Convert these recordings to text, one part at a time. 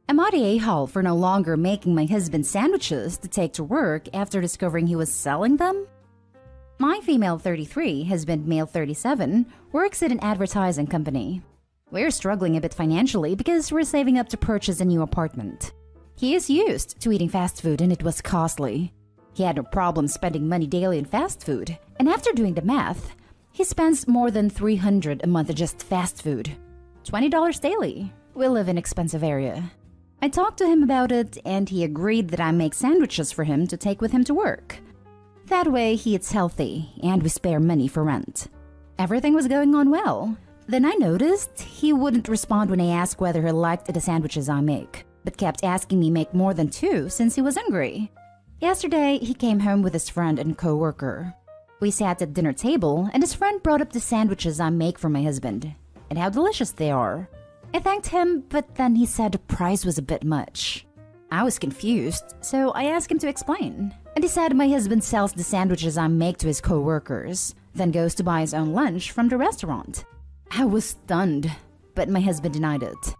Am I the a-hole for no longer making my husband sandwiches to take to work after discovering he was selling them? My female 33, husband male 37, works at an advertising company. We're struggling a bit financially because we're saving up to purchase a new apartment. He is used to eating fast food and it was costly. He had no problem spending money daily on fast food, and after doing the math, he spends more than $300 a month on just fast food. $20 daily. We live in an expensive area. I talked to him about it and he agreed that I make sandwiches for him to take with him to work. That way he eats healthy and we spare money for rent. Everything was going on well. Then I noticed he wouldn't respond when I asked whether he liked the sandwiches I make, but kept asking me make more than 2 since he was hungry. Yesterday, he came home with his friend and co-worker. We sat at dinner table and his friend brought up the sandwiches I make for my husband and how delicious they are. I thanked him, but then he said the price was a bit much. I was confused, so I asked him to explain. And he said my husband sells the sandwiches I make to his co-workers, then goes to buy his own lunch from the restaurant. I was stunned, but my husband denied it.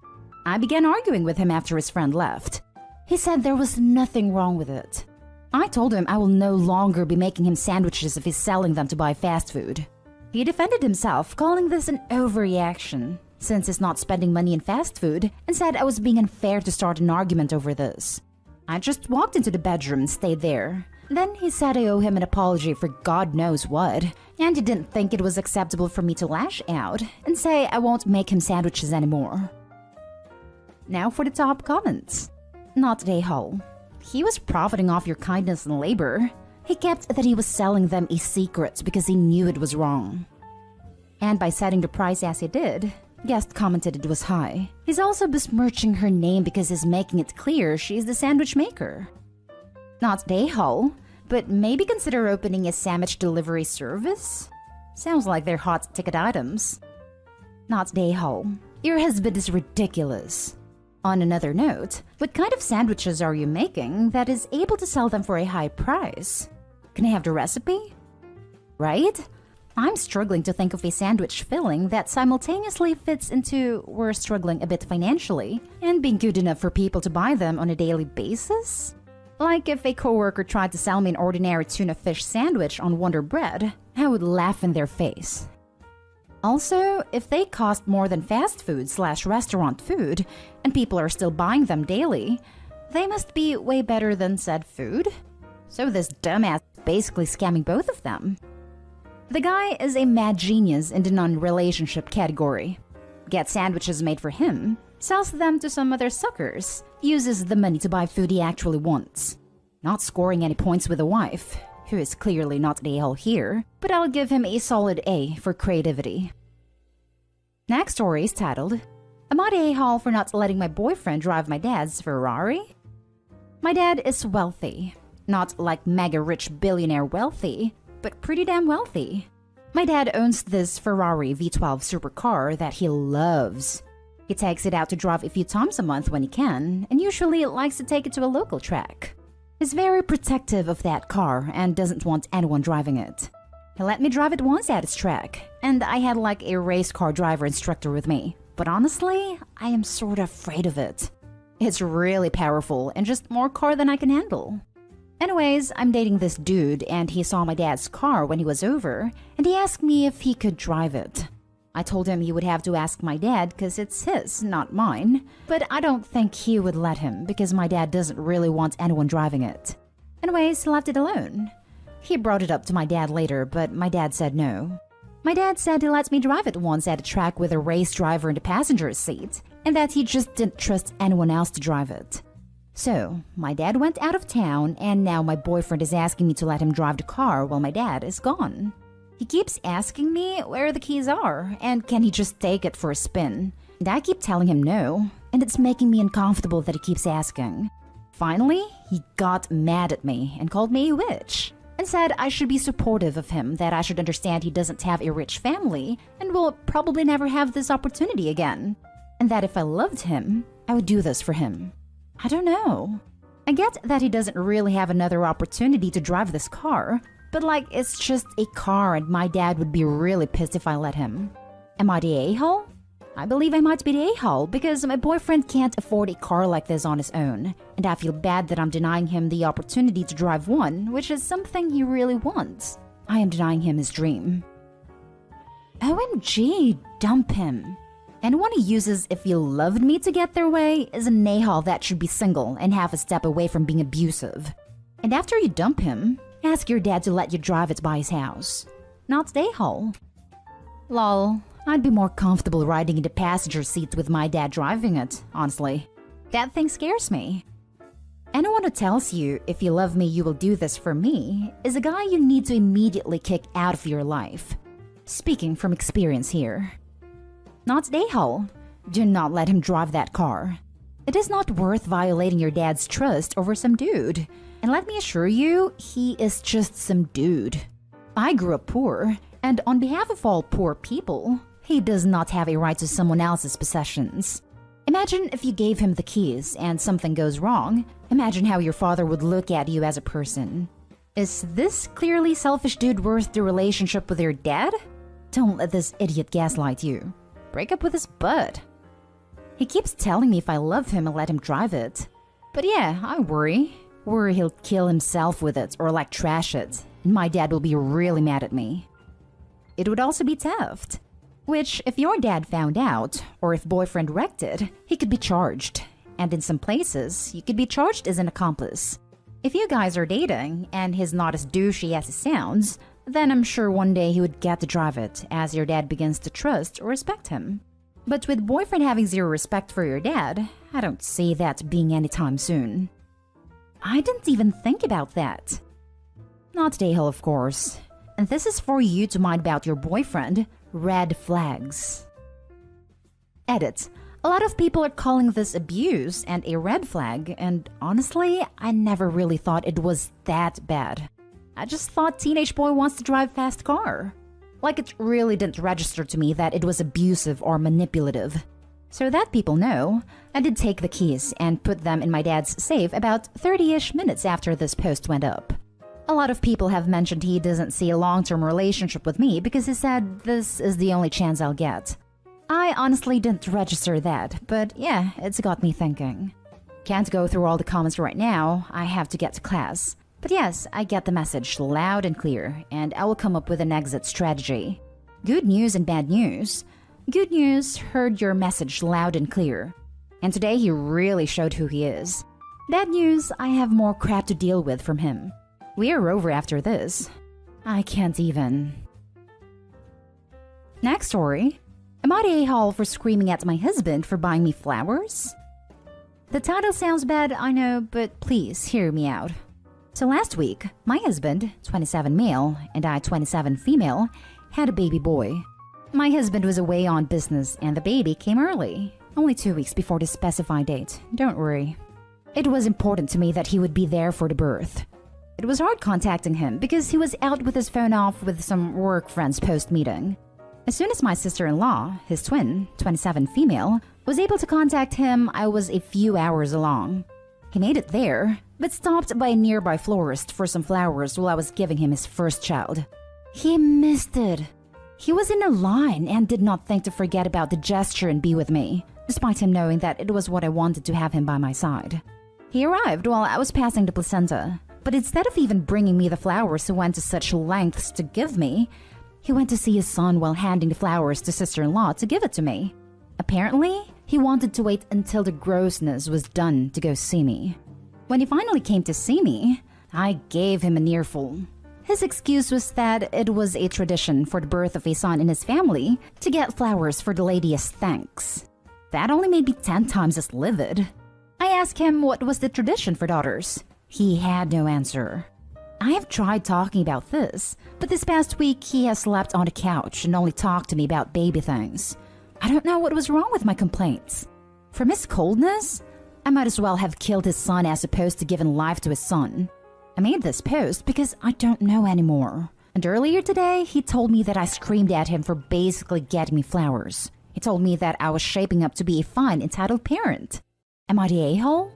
I began arguing with him after his friend left. He said there was nothing wrong with it. I told him I will no longer be making him sandwiches if he's selling them to buy fast food. He defended himself, calling this an overreaction, since he's not spending money in fast food, and said I was being unfair to start an argument over this. I just walked into the bedroom and stayed there. Then he said I owe him an apology for God knows what, and he didn't think it was acceptable for me to lash out and say I won't make him sandwiches anymore. Now for the top comments. Not a hole. He was profiting off your kindness and labor. He kept that he was selling them a secret because he knew it was wrong. And by setting the price as he did, guest commented it was high. He's also besmirching her name because he's making it clear she's the sandwich maker. Not a hole, but maybe consider opening a sandwich delivery service? Sounds like they're hot ticket items. Not a hole. Your husband is ridiculous. On another note, what kind of sandwiches are you making that is able to sell them for a high price? Can I have the recipe? Right? I'm struggling to think of a sandwich filling that simultaneously fits into we're struggling a bit financially and being good enough for people to buy them on a daily basis? Like if a coworker tried to sell me an ordinary tuna fish sandwich on Wonder Bread, I would laugh in their face. Also, if they cost more than fast food/restaurant food and people are still buying them daily, they must be way better than said food. So this dumbass is basically scamming both of them. The guy is a mad genius in the non-relationship category. Gets sandwiches made for him, sells them to some other suckers, uses the money to buy food he actually wants. Not scoring any points with a wife, who is clearly not the a-hole here, but I'll give him a solid A for creativity. Next story is titled, Am I the a-hole for not letting my boyfriend drive my dad's Ferrari? My dad is wealthy. Not like mega rich billionaire wealthy, but pretty damn wealthy. My dad owns this Ferrari V12 supercar that he loves. He takes it out to drive a few times a month when he can, and usually likes to take it to a local track. He's very protective of that car and doesn't want anyone driving it. He let me drive it once at his track, and I had like a race car driver instructor with me. But honestly, I am sort of afraid of it. It's really powerful and just more car than I can handle. Anyways, I'm dating this dude and he saw my dad's car when he was over and he asked me if he could drive it. I told him he would have to ask my dad because it's his, not mine, but I don't think he would let him because my dad doesn't really want anyone driving it. Anyways, he left it alone. He brought it up to my dad later, but my dad said no. My dad said he let me drive it once at a track with a race driver in the passenger seat and that he just didn't trust anyone else to drive it. So, my dad went out of town and now my boyfriend is asking me to let him drive the car while my dad is gone. He keeps asking me where the keys are and can he just take it for a spin. And I keep telling him no, and it's making me uncomfortable that he keeps asking. Finally, he got mad at me and called me a witch and said I should be supportive of him, that I should understand he doesn't have a rich family and will probably never have this opportunity again, and that if I loved him, I would do this for him. I don't know. I get that he doesn't really have another opportunity to drive this car, but like it's just a car and my dad would be really pissed if I let him. Am I the a-hole? I believe I might be the a-hole because my boyfriend can't afford a car like this on his own, and I feel bad that I'm denying him the opportunity to drive one, which is something he really wants. I am denying him his dream. OMG, dump him. Anyone who uses "if you loved me" to get their way is an a-hole that should be single and half a step away from being abusive. And after you dump him, ask your dad to let you drive it by his house. Not the a-hole. Lol, I'd be more comfortable riding in the passenger seat with my dad driving it, honestly. That thing scares me. Anyone who tells you, "if you love me, you will do this for me," is a guy you need to immediately kick out of your life. Speaking from experience here. Not the a-hole. Do not let him drive that car. It is not worth violating your dad's trust over some dude. And let me assure you, he is just some dude. I grew up poor, and on behalf of all poor people, he does not have a right to someone else's possessions. Imagine if you gave him the keys and something goes wrong. Imagine how your father would look at you as a person. Is this clearly selfish dude worth the relationship with your dad? Don't let this idiot gaslight you. Break up with his butt. He keeps telling me if I love him, I'll let him drive it. But yeah, I worry. Worry he'll kill himself with it or like trash it, and my dad will be really mad at me. It would also be theft. Which, if your dad found out, or if boyfriend wrecked it, he could be charged. And in some places, you could be charged as an accomplice. If you guys are dating, and he's not as douchey as he sounds, then I'm sure one day he would get to drive it, as your dad begins to trust or respect him. But with boyfriend having zero respect for your dad, I don't see that being anytime soon. I didn't even think about that. Not a-hole, of course. And this is for you to mind about your boyfriend. Red flags. Edit. A lot of people are calling this abuse and a red flag, and honestly, I never really thought it was that bad. I just thought teenage boy wants to drive fast car. Like it really didn't register to me that it was abusive or manipulative. So that people know, I did take the keys and put them in my dad's safe about 30-ish minutes after this post went up. A lot of people have mentioned he doesn't see a long-term relationship with me because he said this is the only chance I'll get. I honestly didn't register that, but yeah, it's got me thinking. Can't go through all the comments right now, I have to get to class. But yes, I get the message loud and clear, and I will come up with an exit strategy. Good news and bad news. Good news, heard your message loud and clear. And today he really showed who he is. Bad news, I have more crap to deal with from him. We are over after this. I can't even. Next story. Am I the a-hole for screaming at my husband for buying me flowers? The title sounds bad, I know, but please hear me out. So last week, my husband, 27 male, and I, 27 female, had a baby boy. My husband was away on business and the baby came early. Only 2 weeks before the specified date, don't worry. It was important to me that he would be there for the birth. It was hard contacting him because he was out with his phone off with some work friends post-meeting. As soon as my sister-in-law, his twin, 27 female, was able to contact him, I was a few hours along. He made it there, but stopped by a nearby florist for some flowers while I was giving him his first child. He missed it. He was in a line and did not think to forget about the gesture and be with me, despite him knowing that it was what I wanted to have him by my side. He arrived while I was passing the placenta, but instead of even bringing me the flowers he went to such lengths to give me, he went to see his son while handing the flowers to sister-in-law to give it to me. Apparently, he wanted to wait until the grossness was done to go see me. When he finally came to see me, I gave him an earful. His excuse was that it was a tradition for the birth of a son in his family to get flowers for the lady as thanks. That only made me 10 times as livid. I asked him what was the tradition for daughters. He had no answer. I have tried talking about this, but this past week he has slept on the couch and only talked to me about baby things. I don't know what was wrong with my complaints. From his coldness, I might as well have killed his son as opposed to giving life to his son. I made this post because I don't know anymore. And earlier today, he told me that I screamed at him for basically getting me flowers. He told me that I was shaping up to be a fine, entitled parent. Am I the a-hole?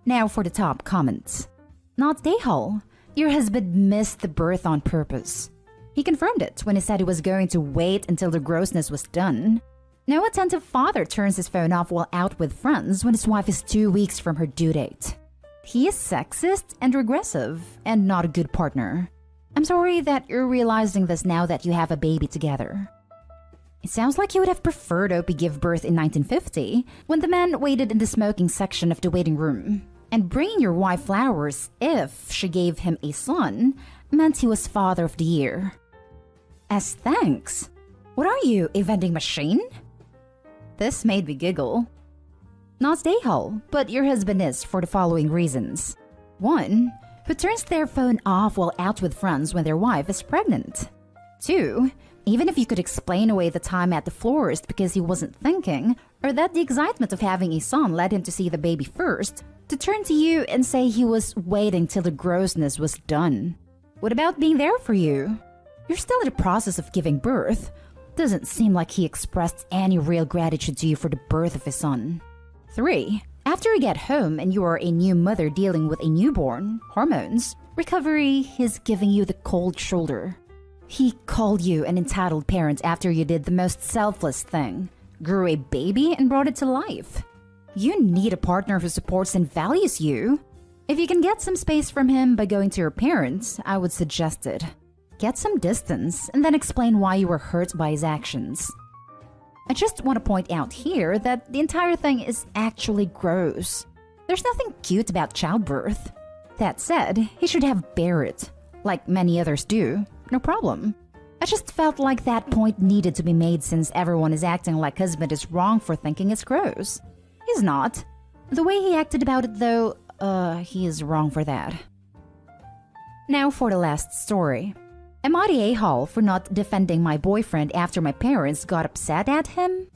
Now for the top comments. Not the a-hole. Your husband missed the birth on purpose. He confirmed it when he said he was going to wait until the grossness was done. No attentive father turns his phone off while out with friends when his wife is 2 weeks from her due date. He is sexist and regressive and not a good partner. I'm sorry that you're realizing this now that you have a baby together. It sounds like you would have preferred Opie give birth in 1950 when the man waited in the smoking section of the waiting room. And bringing your wife flowers if she gave him a son meant he was father of the year. As thanks. What are you, a vending machine? This made me giggle. Not Dayhall, but your husband is for the following reasons. 1. Who turns their phone off while out with friends when their wife is pregnant. 2. Even if you could explain away the time at the florist because he wasn't thinking, or that the excitement of having a son led him to see the baby first, to turn to you and say he was waiting till the grossness was done. What about being there for you? You're still in the process of giving birth. Doesn't seem like he expressed any real gratitude to you for the birth of his son. 3. After you get home and you are a new mother dealing with a newborn, hormones, recovery, he's giving you the cold shoulder. He called you an entitled parent after you did the most selfless thing, grew a baby and brought it to life. You need a partner who supports and values you. If you can get some space from him by going to your parents, I would suggest it. Get some distance and then explain why you were hurt by his actions. I just want to point out here that the entire thing is actually gross. There's nothing cute about childbirth. That said, he should have bear it, like many others do. No problem. I just felt like that point needed to be made since everyone is acting like husband is wrong for thinking it's gross. He's not. The way he acted about it though, he is wrong for that. Now for the last story. Am I the a-hole for not defending my boyfriend after my parents got upset at him?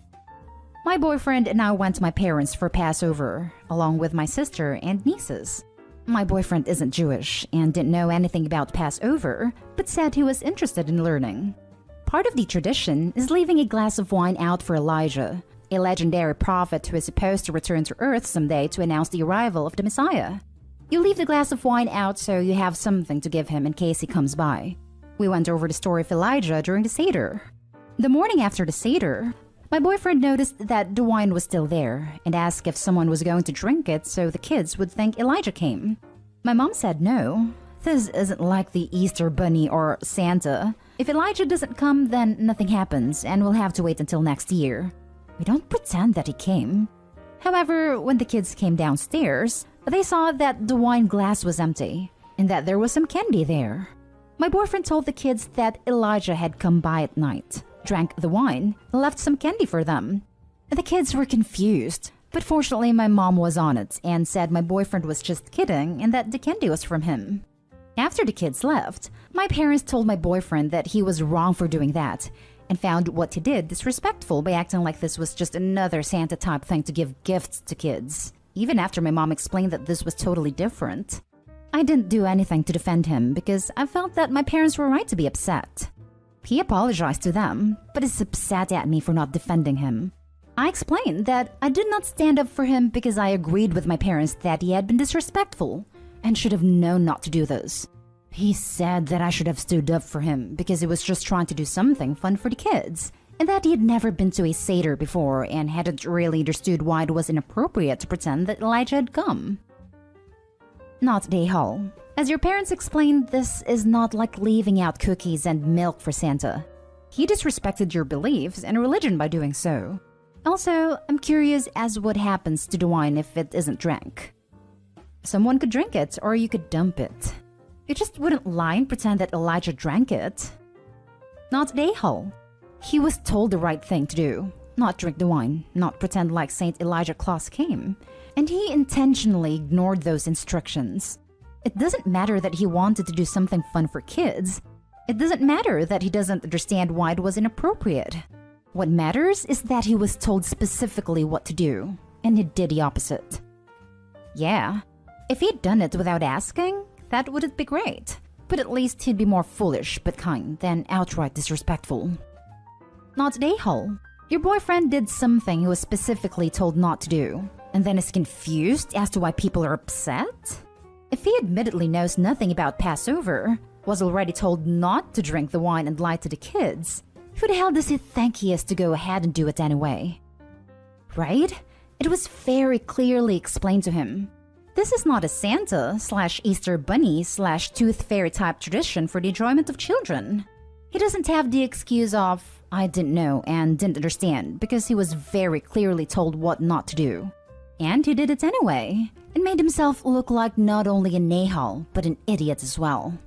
My boyfriend and I went to my parents for Passover, along with my sister and nieces. My boyfriend isn't Jewish and didn't know anything about Passover, but said he was interested in learning. Part of the tradition is leaving a glass of wine out for Elijah, a legendary prophet who is supposed to return to Earth someday to announce the arrival of the Messiah. You leave the glass of wine out so you have something to give him in case he comes by. We went over the story of Elijah during the Seder. The morning after the Seder, my boyfriend noticed that the wine was still there and asked if someone was going to drink it so the kids would think Elijah came. My mom said no. This isn't like the Easter Bunny or Santa. If Elijah doesn't come, then nothing happens and we'll have to wait until next year. We don't pretend that he came. However, when the kids came downstairs, they saw that the wine glass was empty and that there was some candy there. My boyfriend told the kids that Elijah had come by at night, drank the wine, and left some candy for them. The kids were confused, but fortunately my mom was on it and said my boyfriend was just kidding and that the candy was from him. After the kids left, my parents told my boyfriend that he was wrong for doing that and found what he did disrespectful by acting like this was just another Santa-type thing to give gifts to kids, even after my mom explained that this was totally different. I didn't do anything to defend him because I felt that my parents were right to be upset. He apologized to them, but is upset at me for not defending him. I explained that I did not stand up for him because I agreed with my parents that he had been disrespectful and should have known not to do this. He said that I should have stood up for him because he was just trying to do something fun for the kids, and that he had never been to a Seder before and hadn't really understood why it was inappropriate to pretend that Elijah had come. Not Dayhall. As your parents explained, this is not like leaving out cookies and milk for Santa. He disrespected your beliefs and religion by doing so. Also, I'm curious as what happens to the wine if it isn't drank. Someone could drink it or you could dump it. You just wouldn't lie and pretend that Elijah drank it. Not Dayhall. He was told the right thing to do. Not drink the wine, not pretend like Saint Elijah Claus came. And he intentionally ignored those instructions. It doesn't matter that he wanted to do something fun for kids. It doesn't matter that he doesn't understand why it was inappropriate. What matters is that he was told specifically what to do, and he did the opposite. Yeah, if he'd done it without asking, that would be great. But at least he'd be more foolish but kind than outright disrespectful. Not Dayhall. Your boyfriend did something he was specifically told not to do, and then is confused as to why people are upset? If he admittedly knows nothing about Passover, was already told not to drink the wine and lie to the kids, Who the hell does he think he is to go ahead and do it anyway? Right? It was very clearly explained to him. This is not a Santa/Easter Bunny/Tooth Fairy type tradition for the enjoyment of children. He doesn't have the excuse of, I didn't know and didn't understand, because he was very clearly told what not to do. And he did it anyway, and made himself look like not only an a-hole, but an idiot as well.